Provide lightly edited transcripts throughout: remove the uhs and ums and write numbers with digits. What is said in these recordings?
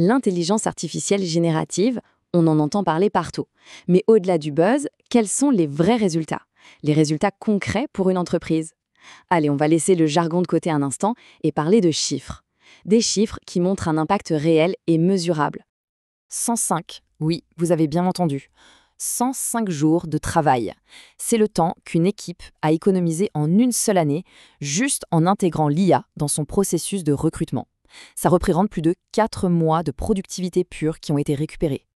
L'intelligence artificielle générative, on en entend parler partout. Mais au-delà du buzz, quels sont les vrais résultats? Les résultats concrets pour une entreprise? Allez, on va laisser le jargon de côté un instant et parler de chiffres. Des chiffres qui montrent un impact réel et mesurable. 105, oui, vous avez bien entendu. 105 jours de travail. C'est le temps qu'une équipe a économisé en une seule année, juste en intégrant l'IA dans son processus de recrutement. Ça représente plus de 4 mois de productivité pure qui ont été récupérés.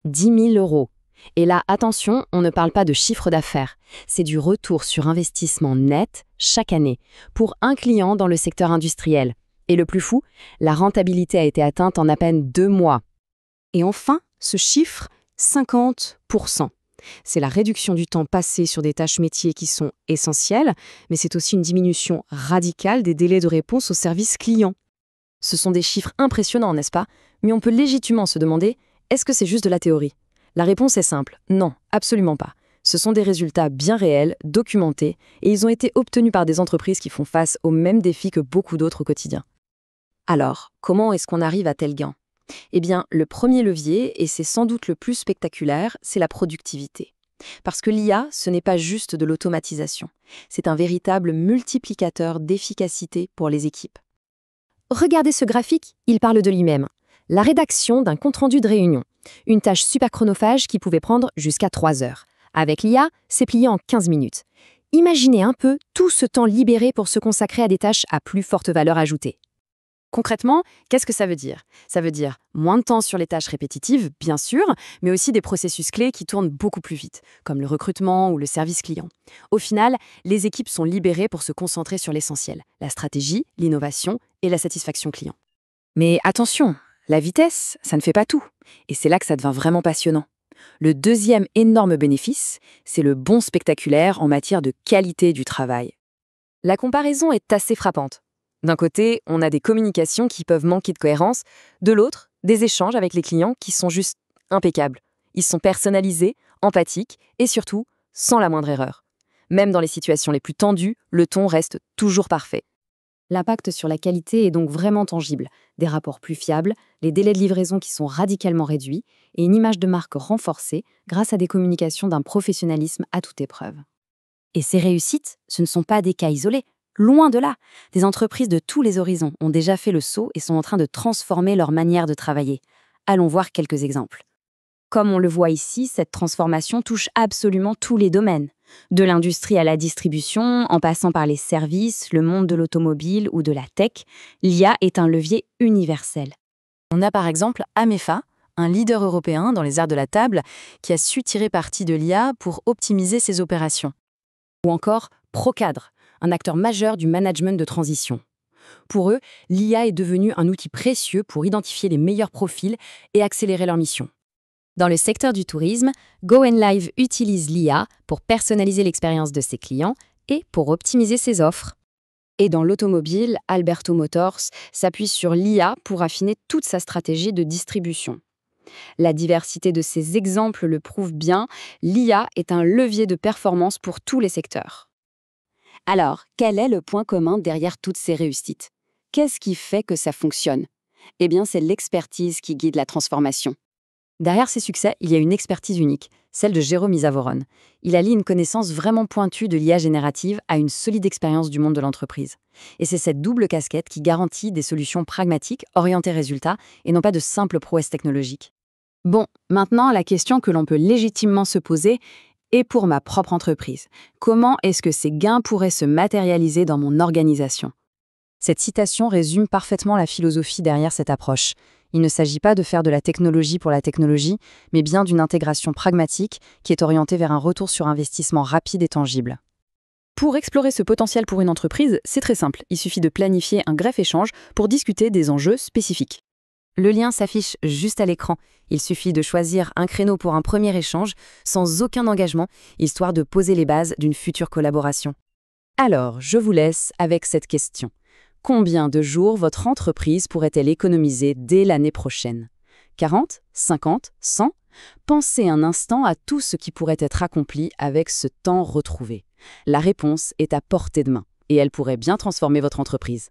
10 000 euros. Et là, attention, on ne parle pas de chiffre d'affaires. C'est du retour sur investissement net chaque année pour un client dans le secteur industriel. Et le plus fou, la rentabilité a été atteinte en à peine 2 mois. Et enfin, ce chiffre, 50%. C'est la réduction du temps passé sur des tâches métiers qui sont essentielles, mais c'est aussi une diminution radicale des délais de réponse aux services clients. Ce sont des chiffres impressionnants, n'est-ce pas? Mais on peut légitimement se demander, est-ce que c'est juste de la théorie? La réponse est simple, non, absolument pas. Ce sont des résultats bien réels, documentés, et ils ont été obtenus par des entreprises qui font face aux mêmes défis que beaucoup d'autres au quotidien. Alors, comment est-ce qu'on arrive à tel gain? Eh bien, le premier levier, et c'est sans doute le plus spectaculaire, c'est la productivité. Parce que l'IA, ce n'est pas juste de l'automatisation. C'est un véritable multiplicateur d'efficacité pour les équipes. Regardez ce graphique, il parle de lui-même. La rédaction d'un compte-rendu de réunion. Une tâche super chronophage qui pouvait prendre jusqu'à 3 heures. Avec l'IA, c'est plié en 15 minutes. Imaginez un peu tout ce temps libéré pour se consacrer à des tâches à plus forte valeur ajoutée. Concrètement, qu'est-ce que ça veut dire? Ça veut dire moins de temps sur les tâches répétitives, bien sûr, mais aussi des processus clés qui tournent beaucoup plus vite, comme le recrutement ou le service client. Au final, les équipes sont libérées pour se concentrer sur l'essentiel, la stratégie, l'innovation et la satisfaction client. Mais attention, la vitesse, ça ne fait pas tout. Et c'est là que ça devient vraiment passionnant. Le deuxième énorme bénéfice, c'est le bond spectaculaire en matière de qualité du travail. La comparaison est assez frappante. D'un côté, on a des communications qui peuvent manquer de cohérence, de l'autre, des échanges avec les clients qui sont juste impeccables. Ils sont personnalisés, empathiques et surtout, sans la moindre erreur. Même dans les situations les plus tendues, le ton reste toujours parfait. L'impact sur la qualité est donc vraiment tangible. Des rapports plus fiables, les délais de livraison qui sont radicalement réduits et une image de marque renforcée grâce à des communications d'un professionnalisme à toute épreuve. Et ces réussites, ce ne sont pas des cas isolés. Loin de là, des entreprises de tous les horizons ont déjà fait le saut et sont en train de transformer leur manière de travailler. Allons voir quelques exemples. Comme on le voit ici, cette transformation touche absolument tous les domaines. De l'industrie à la distribution, en passant par les services, le monde de l'automobile ou de la tech, l'IA est un levier universel. On a par exemple Amefa, un leader européen dans les arts de la table, qui a su tirer parti de l'IA pour optimiser ses opérations. Ou encore Procadre, un acteur majeur du management de transition. Pour eux, l'IA est devenue un outil précieux pour identifier les meilleurs profils et accélérer leur mission. Dans le secteur du tourisme, GoAndLive utilise l'IA pour personnaliser l'expérience de ses clients et pour optimiser ses offres. Et dans l'automobile, Alberto Motors s'appuie sur l'IA pour affiner toute sa stratégie de distribution. La diversité de ces exemples le prouve bien, l'IA est un levier de performance pour tous les secteurs. Alors, quel est le point commun derrière toutes ces réussites? Qu'est-ce qui fait que ça fonctionne? Eh bien, c'est l'expertise qui guide la transformation. Derrière ces succès, il y a une expertise unique, celle de Jérôme Isavoron. Il allie une connaissance vraiment pointue de l'IA générative à une solide expérience du monde de l'entreprise. Et c'est cette double casquette qui garantit des solutions pragmatiques, orientées résultats, et non pas de simples prouesses technologiques. Bon, maintenant, la question que l'on peut légitimement se poser est pour ma propre entreprise. Comment est-ce que ces gains pourraient se matérialiser dans mon organisation? Cette citation résume parfaitement la philosophie derrière cette approche. Il ne s'agit pas de faire de la technologie pour la technologie, mais bien d'une intégration pragmatique qui est orientée vers un retour sur investissement rapide et tangible. Pour explorer ce potentiel pour une entreprise, c'est très simple. Il suffit de planifier un bref échange pour discuter des enjeux spécifiques. Le lien s'affiche juste à l'écran. Il suffit de choisir un créneau pour un premier échange, sans aucun engagement, histoire de poser les bases d'une future collaboration. Alors, je vous laisse avec cette question. Combien de jours votre entreprise pourrait-elle économiser dès l'année prochaine? 40, 50, 100? Pensez un instant à tout ce qui pourrait être accompli avec ce temps retrouvé. La réponse est à portée de main, et elle pourrait bien transformer votre entreprise.